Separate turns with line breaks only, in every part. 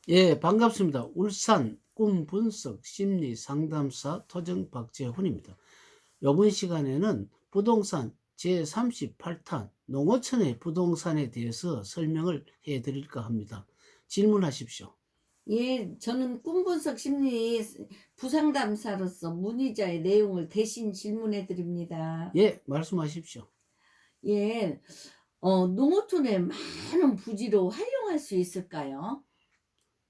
예, 반갑습니다. 울산 꿈 분석 심리 상담사 토정 박재훈입니다. 이번 시간에는 부동산 제38탄 농어촌의 부동산에 대해서 설명을 해 드릴까 합니다. 질문하십시오.
예, 저는 꿈분석 심리 부상담사로서 문의자의 내용을 대신 질문해 드립니다.
예, 말씀하십시오.
예, 농어촌의 많은 부지로 활용할 수 있을까요?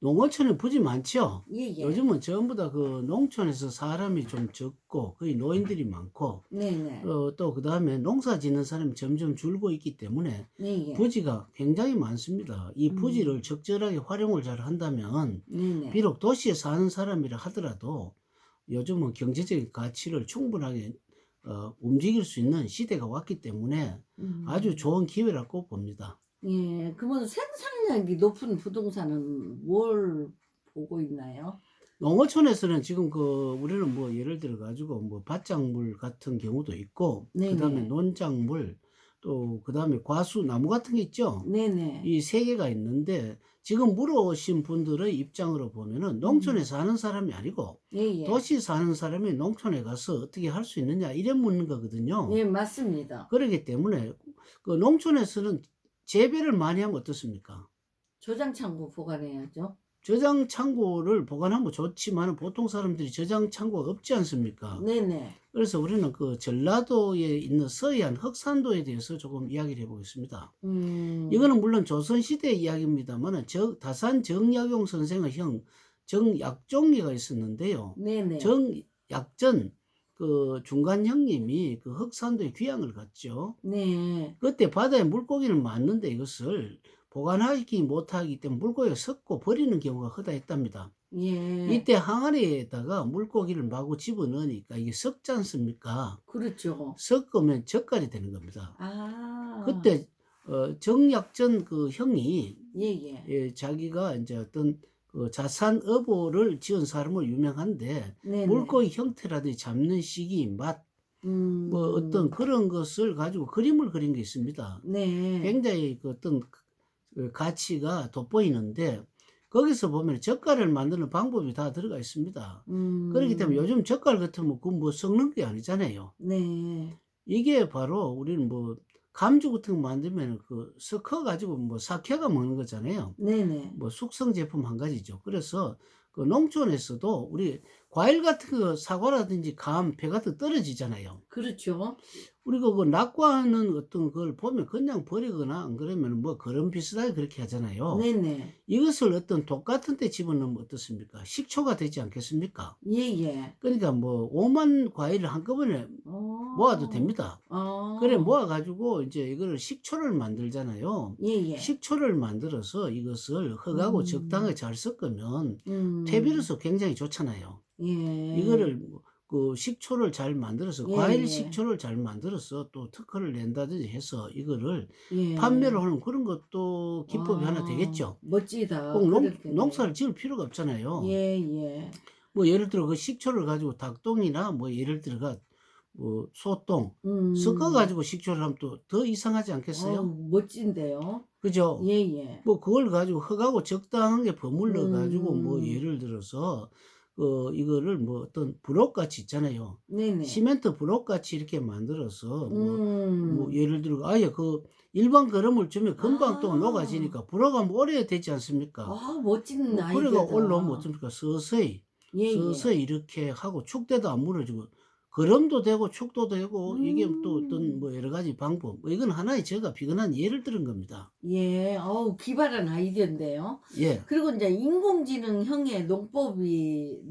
농어촌에 부지 많죠?
예, 예.
요즘은 전부 다 그 농촌에서 사람이 좀 적고 거의 노인들이 많고
네네.
또 그다음에 농사 짓는 사람이 점점 줄고 있기 때문에
네, 예.
부지가 굉장히 많습니다. 이 부지를
음,
적절하게 활용을 잘 한다면
네네.
비록 도시에 사는 사람이라 하더라도 요즘은 경제적인 가치를 충분하게 움직일 수 있는 시대가 왔기 때문에 아주
음,
좋은 기회라고 봅니다.
예. 그러면 생산력이 높은 부동산은 뭘 보고 있나요?
농어촌에서는 지금 우리는 뭐 예를 들어 가지고 뭐 밭작물 같은 경우도 있고 그다음에
네네.
논작물 또 그다음에 과수 나무 같은 게 있죠.
네네.
이 세 개가 있는데 지금 물어오신 분들의 입장으로 보면은 농촌에
음,
사는 사람이 아니고
예, 예.
도시 사는 사람이 농촌에 가서 어떻게 할 수 있느냐 이래 묻는 거거든요.
예, 맞습니다.
그러기 때문에 그 농촌에서는 재배를 많이 하면 어떻습니까?
저장 창고 보관해야죠.
저장 창고를 보관하면 좋지만 보통 사람들이 저장 창고가 없지 않습니까?
네네.
그래서 우리는 그 전라도에 있는 서해안 흑산도에 대해서 조금 이야기를 해 보겠습니다.
음.
이거는 물론 조선시대 이야기입니다만은 다산 정약용 선생의 형 정약종이가 있었는데요.
네네.
정약전 그 중간 형님이 그 흑산도에 귀향을 갔죠.
네.
그때 바다에 물고기는 많은데 이것을 보관하기 못하기 때문에 물고기가 썩고 버리는 경우가 허다했답니다.
예.
이때 항아리에다가 물고기를 마구 집어넣으니까 이게 썩지 않습니까?
그렇죠.
섞으면 젓갈이 되는 겁니다.
아.
그때 정약전 그 형이
예예.
자기가 인제 어떤 그 자산어보를 지은 사람으로 유명한데
네네.
물고기 형태라든지 잡는 시기, 맛 뭐 어떤
음.
그런 것을 가지고 그림을 그린 게 있습니다.
네.
굉장히 그 어떤 가치가 돋보이는데 거기서 보면 젓갈을 만드는 방법이 다 들어가 있습니다. 그렇기 때문에
음.
요즘 젓갈 같으면 그 뭐 썩는 게 아니잖아요.
네.
이게 바로 우리는 뭐 감주 같은 거 만들면은 그 섞어 가지고 뭐 삭혀가 먹는 거잖아요.
네네.
뭐 숙성 제품 한 가지죠. 그래서 그 농촌에서도 우리 과일 같은 거 사과라든지 감, 배 같은 거 떨어지잖아요.
그렇죠.
우리가 그 낙과하는 어떤 걸 보면 그냥 버리거나 안 그러면은 뭐 거름 비슷하게 그렇게 하잖아요.
네네.
이것을 어떤 독 같은 데 집어넣으면 어떻습니까? 식초가 되지 않겠습니까?
예예.
그러니까 뭐 오만 과일을 한꺼번에 모아도
어.
됩니다. 그래
어.
모아 가지고 인제 이거를 식초를 만들잖아요.
예예.
식초를 만들어서 이것을 흙하고 적당하게
음.
잘 섞으면
음.
퇴비로서 굉장히 좋잖아요.
예.
이거를 뭐 그 식초를 잘 만들어서 과일
예예.
식초를 잘 만들어서 또 특허를 낸다든지 해서 이거를 판매를
예.
하는 그런 것도 기법이 하나
아.
되겠죠.
멋지다.
꼭
그렇겠네요.
농사를 지을 필요가 없잖아요.
예예.
뭐 예를 들어 그 식초를 가지고 닭똥이나 뭐 예를 들어가 뭐 소똥 섞어
음.
가지고 식초를 하면 또 더 이상하지 않겠어요?
어우 멋진데요.
그죠?
예예.
뭐 그걸 가지고 흙하고 적당하게 버물러 가지고 뭐
음.
예를 들어서 이거를 뭐 어떤 블록같이 있잖아요.
네네.
시멘트 블록같이 이렇게 만들어서 뭐
음.
예를 들어 아예 그 일반 거름을 주면 금방 또
아.
녹아지니까 불어가면 오래되지 않습니까?
아 멋진
뭐 그래가 올라오면
아이디어다.
어떻습니까? 서서히,
예예.
서서히 이렇게 하고 축대도 안 무너지고 거름도 되고 축도 되고 이게 또 어떤
음.
뭐 여러 가지 방법 뭐 이건 하나의 제가 비근한 예를 들은 겁니다.
예. 어우 기발한 아이디어인데요.
예.
그리고 인제 인공지능형의 농법을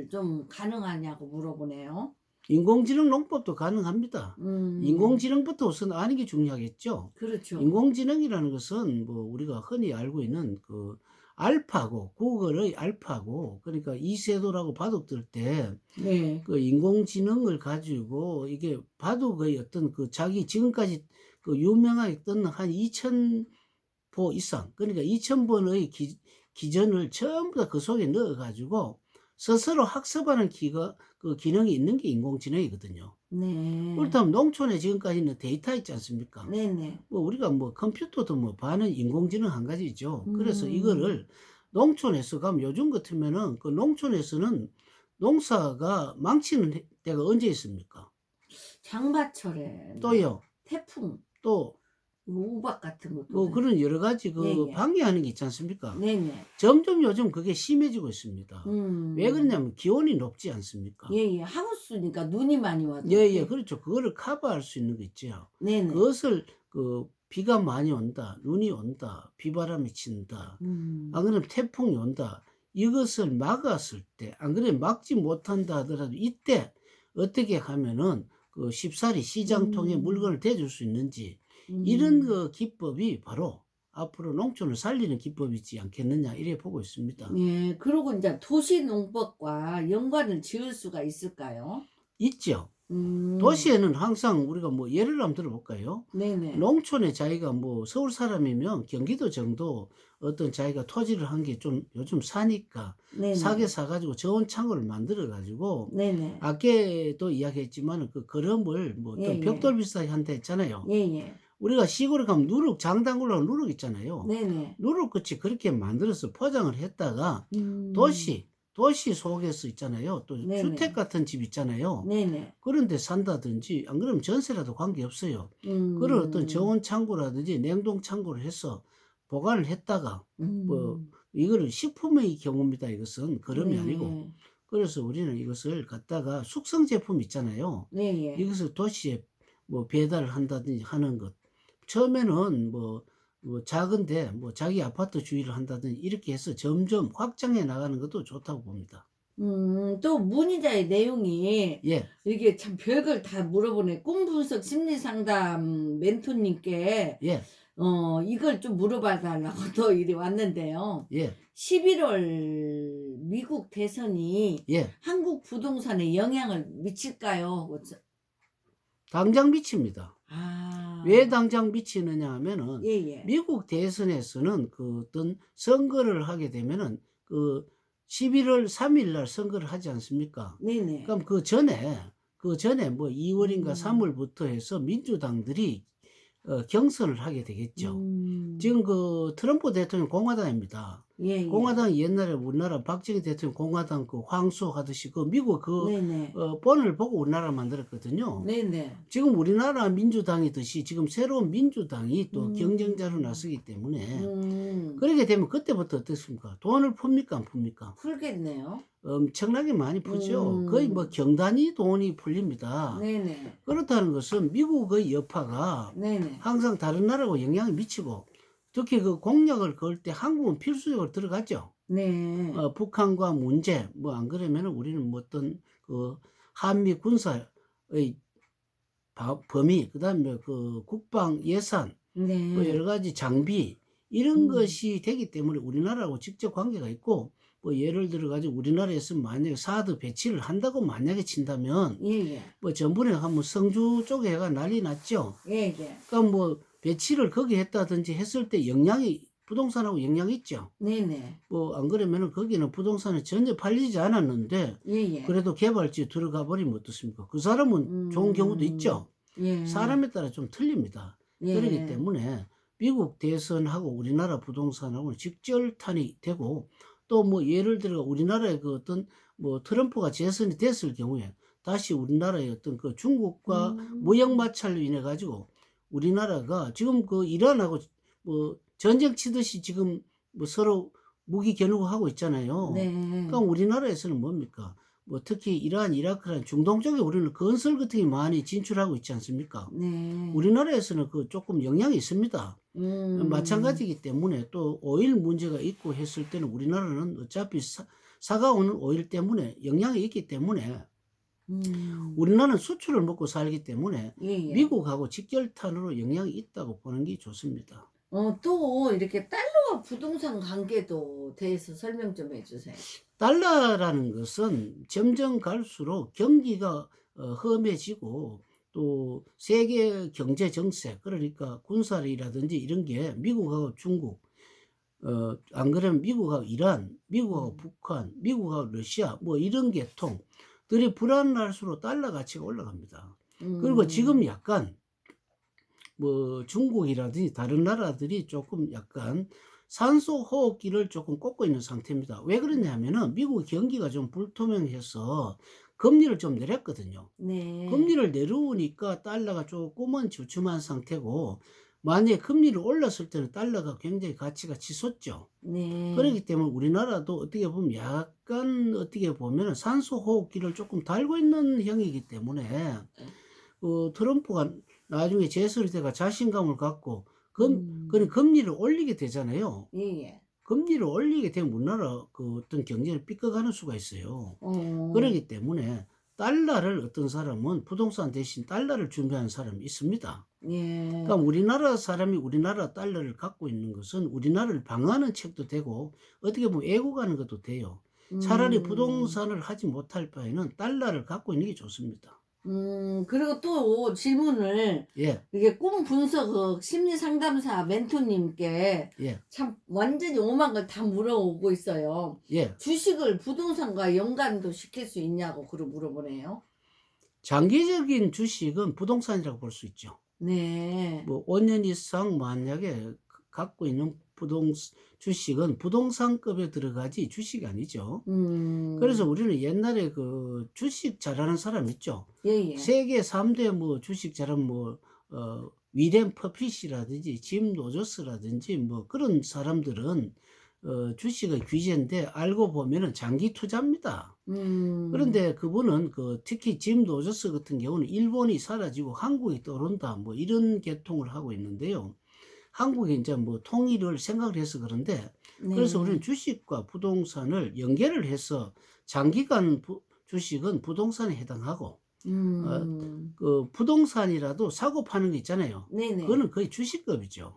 좀 가능하냐고 물어보네요.
인공지능 농법도 가능합니다.
음.
인공지능부터 우선 아는 게 중요하겠죠.
그렇죠.
인공지능이라는 것은 뭐 우리가 흔히 알고 있는 그 알파고 구글의 알파고 그러니까 이세돌하고 바둑 둘 때
네.
그 인공지능을 가지고 이게 바둑의 어떤 그 자기 지금까지 그 유명하게 떴는 한 2,000보 이상 그러니까 2,000 번의 기전을 전부 다 그 속에 넣어 가지고 스스로 학습하는 기능이 있는 게 인공지능이거든요.
네.
그렇다면 농촌에 지금까지 있는 데이터 있지 않습니까?
네네. 네. 네, 네. 네, 네. 네, 네. 네, 네. 네, 네. 네, 네. 네, 네. 네, 네. 네, 네. 네, 네. 네, 네. 네, 네. 네, 네.
뭐 우리가 뭐 컴퓨터도 뭐 반은 인공지능 한 가지죠. 그래서
음.
이거를 농촌에서 가면 요즘 같으면은 그 농촌에서는 농사가 망치는 때가 언제 있습니까?
장마철에
또요.
태풍,
또
우박 같은 것도
뭐 그런 여러 가지 그
예예.
방해하는 게 있지 않습니까?
네네.
점점 요즘 그게 심해지고 있습니다. 왜
음.
그러냐면 기온이 높지 않습니까?
예예. 하우스니까 눈이 많이 와도
예예. 그렇죠. 그거를 커버할 수 있는 거 있죠.
네네.
그것을 그 비가 많이 온다, 눈이 온다, 비바람이 친다, 안
음.
그러면 태풍이 온다. 이것을 막았을 때, 안 그러면 막지 못한다 하더라도 이때 어떻게 하면은 그 쉽사리 시장 통해
음.
물건을 대줄 수 있는지 이런
음.
그 기법이 바로 앞으로 농촌을 살리는 기법이지 않겠느냐 이래 보고 있습니다.
예. 그러고 인제 도시 농법과 연관을 지을 수가 있을까요?
있죠.
음.
도시에는 항상 우리가 뭐 예를 한번 들어볼까요?
네네.
농촌에 자기가 뭐 서울 사람이면 경기도 정도 어떤 자기가 토지를 한 게 좀 요즘 사니까 사게
네네.
사가지고 저온 창고를 만들어 가지고
네네.
아까도 이야기했지만 그 거름을 뭐 어떤
예예.
벽돌 비슷하게 한다 했잖아요.
예예.
우리가 시골에 가면 누룩 장단골로 누룩 있잖아요.
네네.
누룩같이 그렇게 만들어서 포장을 했다가
음.
도시 속에서 있잖아요. 또 주택
네네.
같은 집 있잖아요.
네네.
그런 데 산다든지 안 그러면 전세라도 관계없어요. 그런 어떤
음.
저온 창고라든지 냉동 창고를 해서 보관을 했다가 뭐
음.
이거는 식품의 경우입니다. 이것은 거름이 아니고.
네.
그래서 우리는 이것을 갖다가 숙성 제품 있잖아요.
예예.
이것을 도시에 뭐 배달을 한다든지 하는 것. 처음에는 뭐 작은데 뭐 자기 아파트 주의를 한다든지 이렇게 해서 점점 확장해 나가는 것도 좋다고 봅니다.
또 문의자의 내용이
예.
이게 참 별걸 다 물어보네. 꿈 분석 심리 상담 멘토님께
예.
이걸 좀 물어봐 달라고 또 일이 왔는데요.
예.
11월 미국 대선이
예.
한국 부동산에 영향을 미칠까요? 하고
당장 미칩니다. 왜
아.
당장 미치느냐 하면은
예예.
미국 대선에서는 그 어떤 선거를 하게 되면은 그 11월 3일 날 선거를 하지 않습니까?
네네.
그럼 그전에 뭐 2 월인가 3
음.
월부터 해서 민주당들이 경선을 하게 되겠죠.
음.
지금 그 트럼프 대통령 공화당입니다.
예예.
공화당이 옛날에 우리나라 박정희 대통령 공화당 그 황소하듯이 그 미국 그
네네.
본을 보고 우리나라를 만들었거든요.
네네.
지금 우리나라 민주당이듯이 지금 새로운 민주당이 또 경쟁자로
음.
나서기 때문에
음.
그러게 되면 그때부터 어떻습니까? 돈을 풉니까 안 풉니까?
풀겠네요.
엄청나게 많이 푸죠. 거의 뭐
음.
경단위 돈이 풀립니다.
네네.
그렇다는 것은 미국의 여파가
네네.
항상 다른 나라하고 영향을 미치고 특히 그 공약을 걸 때 한국은 필수적으로 들어가죠.
네.
북한과 문제 뭐 안 그러면은 우리는 뭐 어떤 그 한미 군사의 범위 그다음에 그 국방 예산 또
네.
여러 가지 장비 이런
음.
것이 되기 때문에 우리나라하고 직접 관계가 있고 뭐 예를 들어 가지고 우리나라에서 만약에 사드 배치를 한다고 만약에 친다면
예예.
뭐 전번에 한번 성주 쪽에가 난리 났죠.
예예.
그러니까 뭐 배치를 거기 했다든지 했을 때 영향이 부동산하고 영향이 있죠.
네네.
뭐 안 그러면은 거기는 부동산이 전혀 팔리지 않았는데
예예.
그래도 개발지에 들어가 버리면 어떻습니까? 그 사람은 좋은 경우도
음.
있죠.
예.
사람에 따라 좀 틀립니다. 그러기
예.
때문에 미국 대선하고 우리나라 부동산하고는 직결탄이 되고 또 뭐 예를 들어 우리나라의 그 어떤 뭐 트럼프가 재선이 됐을 경우에 다시 우리나라의 어떤 그 중국과 무역
음.
마찰로 인해 가지고 우리나라가 지금 그 이란하고 뭐 전쟁 치듯이 지금 뭐 서로 무기 겨누고 있잖아요. 그러니까
네.
우리나라에서는 뭡니까? 뭐 특히 이란, 이라크라는 중동 쪽에 우리는 건설 같은 게 많이 진출하고 있지 않습니까?
네.
우리나라에서는 그 조금 영향이 있습니다.
음.
마찬가지이기 때문에 또 오일 문제가 있고 했을 때는 우리나라는 어차피 사가오는 오일 때문에 영향이 있기 때문에
음.
우리나라는 수출을 먹고 살기 때문에
예예.
미국하고 직결탄으로 영향이 있다고 보는 게 좋습니다.
또 이렇게 달러와 부동산 관계도 대해서 설명 좀 해 주세요.
달러라는 것은 점점 갈수록 경기가 험해지고 또 세계 경제 정세 그러니까 군사력이라든지 이런 게 미국하고 중국 안 그러면 미국하고 이란, 미국하고
음.
북한, 미국하고 러시아 뭐 이런 계통들이 불안할수록 달러 가치가 올라갑니다. 그리고 지금
음.
약간 뭐 중국이라든지 다른 나라들이 조금 약간 산소 호흡기를 조금 꽂고 있는 상태입니다. 왜 그러냐면은 미국 경기가 좀 불투명해서 금리를 좀 내렸거든요.
네.
금리를 내려오니까 달러가 조금은 주춤한 상태고, 만약에 금리를 올렸을 때는 달러가 굉장히 가치가 치솟죠.
네.
그렇기 때문에 우리나라도 어떻게 보면 약간 어떻게 보면은 산소 호흡기를 조금 달고 있는 형이기 때문에 트럼프가 나중에 재선이 돼가 자신감을 갖고 그런
음.
금리를 올리게 되잖아요.
예예.
금리를 올리게 되면 우리나라 어떤 경제를 삐걱하는 수가 있어요.
어.
그러기 때문에 달러를 어떤 사람은 부동산 대신 달러를 준비하는 사람이 있습니다.
예.
그러니까 우리나라 사람이 우리나라 달러를 갖고 있는 것은 우리나라를 방어하는 책도 되고 어떻게 보면 애국하는 것도 돼요. 차라리
음.
부동산을 하지 못할 바에는 달러를 갖고 있는 게 좋습니다.
그리고 또 질문을
예.
이게 꿈 분석 심리 상담사 멘토님께
예.
참 완전히 오만 걸 다 물어오고 있어요.
예.
주식을 부동산과 연관도 시킬 수 있냐고 물어보네요.
장기적인 주식은 부동산이라고 볼 수 있죠.
네.
뭐 5년 이상 만약에 갖고 있는 주식은 부동산급에 들어가지 주식이 아니죠. 그래서
음.
우리는 옛날에 주식 잘하는 사람 있죠.
예예.
세계 3대 주식 잘하는 위렌 퍼핏이라든지 짐 로저스라든지 그런 사람들은 주식의 귀재인데 알고 보면은 장기 투자입니다.
음.
그런데 그분은 특히 짐 로저스 같은 경우는 일본이 사라지고 한국이 떠오른다 이런 계통을 하고 있는데요. 한국이 인제 통일을 생각을 해서 그런데, 그래서 우리는
네.
주식과 부동산을 연계를 해서 장기간 주식은 부동산에 해당하고 어
음.
부동산이라도 사고 파는 거 있잖아요.
네네.
그거는 거의 주식급이죠.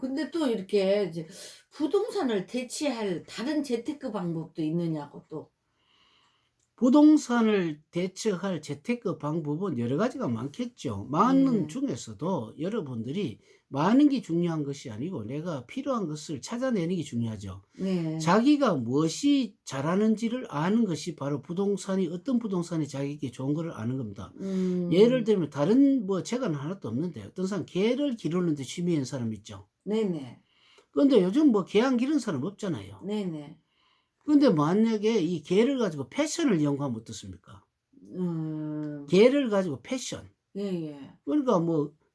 근데 또 이렇게 이제 부동산을 대체할 다른 재테크 방법도 있느냐고 또.
부동산을 대체할 재테크 방법은 여러 가지가 많겠죠. 많은
네.
중에서도 여러분들이 많은 게 중요한 것이 아니고 내가 필요한 것을 찾아내는 게 중요하죠.
네.
자기가 무엇이 잘하는지를 아는 것이 바로 어떤 부동산이 자기에게 좋은 거를 아는 겁니다. 예를
음.
들면 다른 재가는 하나도 없는데 어떤 사람 개를 기르는 데 취미인 사람 있죠.
네네.
그런데 요즘 개 안 기르는 사람 없잖아요.
네네.
근데 만약에 이 개를 가지고 패션을 연구하면 어떻습니까?
음.
개를 가지고 패션.
예예.
그러니까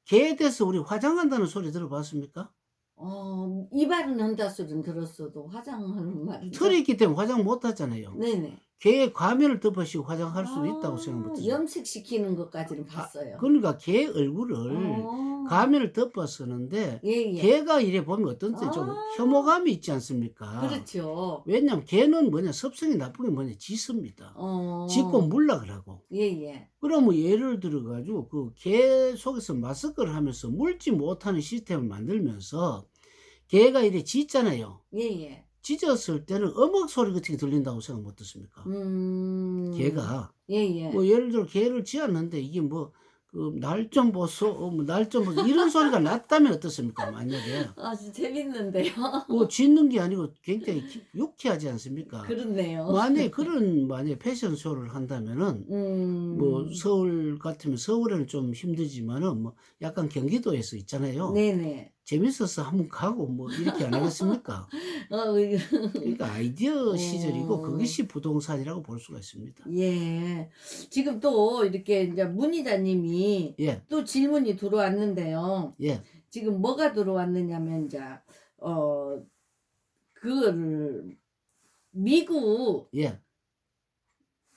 개에 대해서 우리 화장한다는 소리 들어봤습니까?
이발은 한다 소리는 들었어도 화장하는 말은
털이
잘.
있기 때문에 화장 못 하잖아요.
네네.
개의 가면을 덮어씌우고 화장할 수도 있다고 생각하면 어떠세요?
염색시키는 것까지는 봤어요.
그러니까 개 얼굴을
어.
가면을 덮어 쓰는데,
예예.
개가 이래 보면 어떤 때 좀
아.
혐오감이 있지 않습니까?
그렇죠.
왜냐하면 개는 습성이 나쁜 게 짖습니다. 짖고
어.
물락을 하고.
예예.
그러면 예를 들어 가지고 개 속에서 마스크를 하면서 물지 못하는 시스템을 만들면서 개가 이래 짖잖아요.
예예.
짖었을 때는 음악 소리 같은 게 들린다고 생각하면 어떻습니까?
음.
개가
예예.
예를 들어 개를 짖었는데 이게 "날 좀 보소. 날 좀 보소." 이런 소리가 났다면 어떻습니까? 만약에.
진짜 재밌는데요.
짖는 게 아니고 굉장히 유쾌하지 않습니까?
그렇네요.
만약에 패션쇼를 한다면은
음.
서울 같으면, 서울에는 좀 힘들지만은 약간 경기도에서 있잖아요.
네네.
재밌어서 한번 가고 이렇게 안 하겠습니까?
이거
그러니까 아이디어 시절이고
어.
그것이 부동산이라고 볼 수가 있습니다.
예. 지금 또 이렇게 인제 문의자님이
예.
또 질문이 들어왔는데요.
예.
지금 뭐가 들어왔느냐면 인제 어 그거를 미국
예.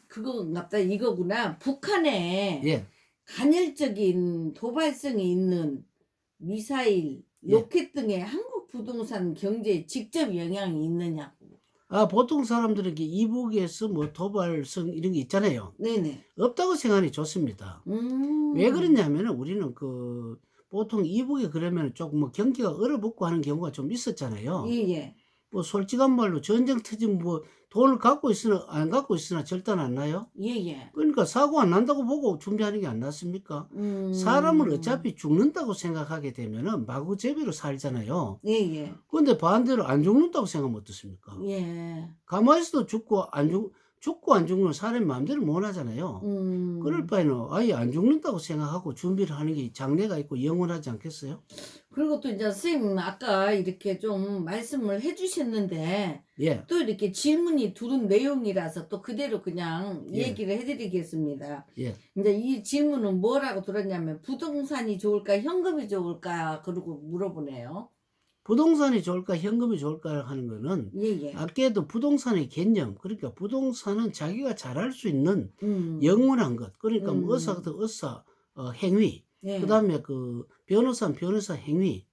그건갑다 이거구나. 북한에
예.
간헐적인 도발성이 있는 미사일,
예.
로켓 등의 한국 부동산 경제에 직접 영향이 있느냐고.
보통 사람들에게 이북에서 도발성 이런 게 있잖아요.
네네.
없다고 생각하는 게 좋습니다. 왜
음.
그러냐면은 우리는 보통 이북에 그러면은 쪼금 경기가 얼어붙고 하는 경우가 좀 있었잖아요.
예예.
솔직한 말로 전쟁 터지면 돈을 갖고 있으나 안 갖고 있으나 절단 안 나요?
예예.
그러니까 사고 안 난다고 보고 준비하는 게 안 낫습니까? 사람은
음.
어차피 죽는다고 생각하게 되면은 마구잡이로 살잖아요.
예예.
그런데 반대로 안 죽는다고 생각하면 어떻습니까?
예.
가만히 있어도 죽고 죽고 안 죽는 사람이 마음대로 못 하잖아요. 그럴
음.
바에는 아예 안 죽는다고 생각하고 준비를 하는 게 장래가 있고 영원하지 않겠어요?
그리고 또 이제 선생님 아까 이렇게 좀 말씀을 해 주셨는데
예.
또 이렇게 질문이 들은 내용이라서 또 그대로 그냥
예.
얘기를 해 드리겠습니다.
예.
인제 이 질문은 뭐라고 들었냐면 "부동산이 좋을까 현금이 좋을까?" 그러고 물어보네요.
부동산이 좋을까 현금이 좋을까 하는 거는
예예.
아까도 부동산의 개념 그러니까 부동산은 자기가 잘할 수 있는
음.
영원한 것 그러니까 뭐 의사
음.
같은 의사 행위
예.
그다음에 그 변호사는 변호사 행위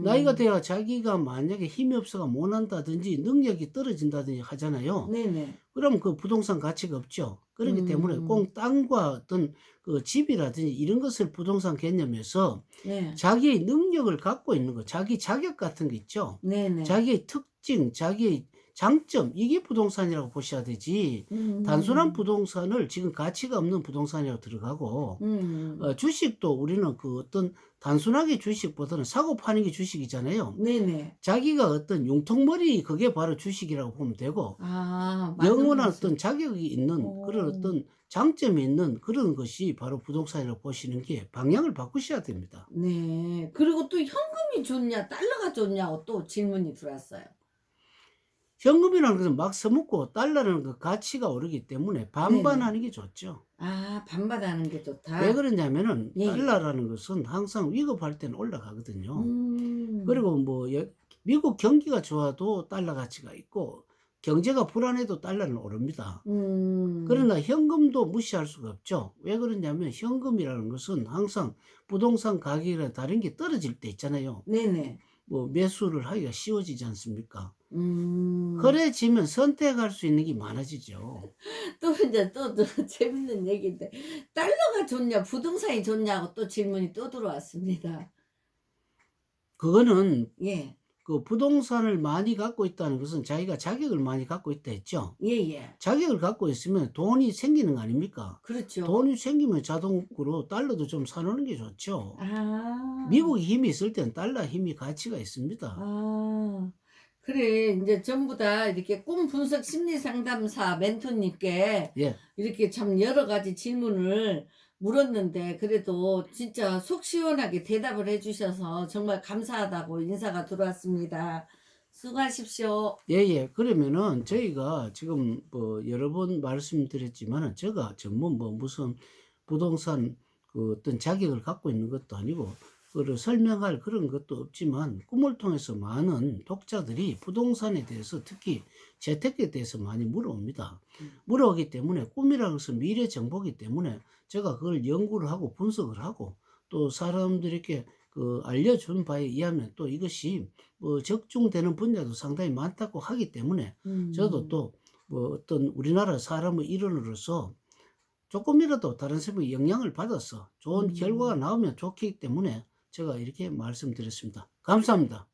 나이가
음.
돼야 자기가 만약에 힘이 없어가 못 한다든지 능력이 떨어진다든지 하잖아요.
네네.
그럼 그 부동산 가치가 없죠. 그렇기 때문에
음.
꼭 땅과 어떤 그 집이라든지 이런 것을 부동산 개념에서
네.
자기의 능력을 갖고 있는 거, 자기 자격 같은 게 있죠.
네네.
자기의 특징, 자기의 장점, 이게 부동산이라고 보셔야 되지. 단순한
음.
부동산을 지금 가치가 없는 부동산이라고 들어가고,
음.
주식도 우리는 그 어떤 단순하게 주식보다는 사고 파는 게 주식이잖아요.
네네.
자기가 어떤 융통머리 그게 바로 주식이라고 보면 되고,
아 맞는
영원한
말씀.
어떤 자격이 있는 그런
어.
어떤 장점이 있는 그런 것이 바로 부동산이라고 보시는 게 방향을 바꾸셔야 됩니다.
네. 그리고 또 현금이 좋냐 달러가 좋냐고 또 질문이 들어왔어요.
현금이라는 것은 막 써먹고 달러라는 그 가치가 오르기 때문에
네네.
반반하는 게 좋죠.
아 반반하는 게
왜
좋다.
그러냐면은
예예.
달러라는 것은 항상 위급할 때는 올라가거든요.
음.
그리고 뭐 미국 경기가 좋아도 달러 가치가 있고 경제가 불안해도 달러는 오릅니다.
음.
그러나 현금도 무시할 수가 없죠. 왜 그러냐면 현금이라는 것은 항상 부동산 가격이랑 다른 게 떨어질 때 있잖아요.
네네.
뭐 매수를 하기가 쉬워지지 않습니까?
음.
그래지면 선택할 수 있는 게 많아지죠.
또 인제 또 재밌는 얘기인데 달러가 좋냐 부동산이 좋냐고 또 질문이 또 들어왔습니다.
그거는
예.
그 부동산을 많이 갖고 있다는 것은 자기가 자격을 많이 갖고 있다 했죠.
예예.
자격을 갖고 있으면 돈이 생기는 거 아닙니까?
그렇죠.
돈이 생기면 자동으로 달러도 좀 사 놓는 게 좋죠.
아.
미국이 힘이 있을 땐 달러 힘이 가치가 있습니다.
아. 그래 인제 전부 다 이렇게 꿈 분석 심리 상담사 멘토님께
예.
이렇게 참 여러 가지 질문을 물었는데 그래도 진짜 속 시원하게 대답을 해 주셔서 정말 감사하다고 인사가 들어왔습니다. 수고하십시오.
예예. 그러면은 저희가 지금 뭐 여러 번 말씀드렸지만은 제가 전문 뭐 무슨 부동산 그 어떤 자격을 갖고 있는 것도 아니고 그를 설명할 그런 것도 없지만 꿈을 통해서 많은 독자들이 부동산에 대해서 특히 재테크에 대해서 많이 물어옵니다.
음.
물어오기 때문에 꿈이라는 것은 미래 정보이기 때문에 제가 그걸 연구를 하고 분석을 하고 또 사람들에게 그 알려준 바에 의하면 또 이것이 뭐 적중되는 분야도 상당히 많다고 하기 때문에 저도
음.
또 뭐 어떤 우리나라 사람의 일원으로서 조금이라도 다른 사람의 영향을 받아서 좋은 결과가
음.
나오면 좋기 때문에 제가 이렇게 말씀드렸습니다. 감사합니다.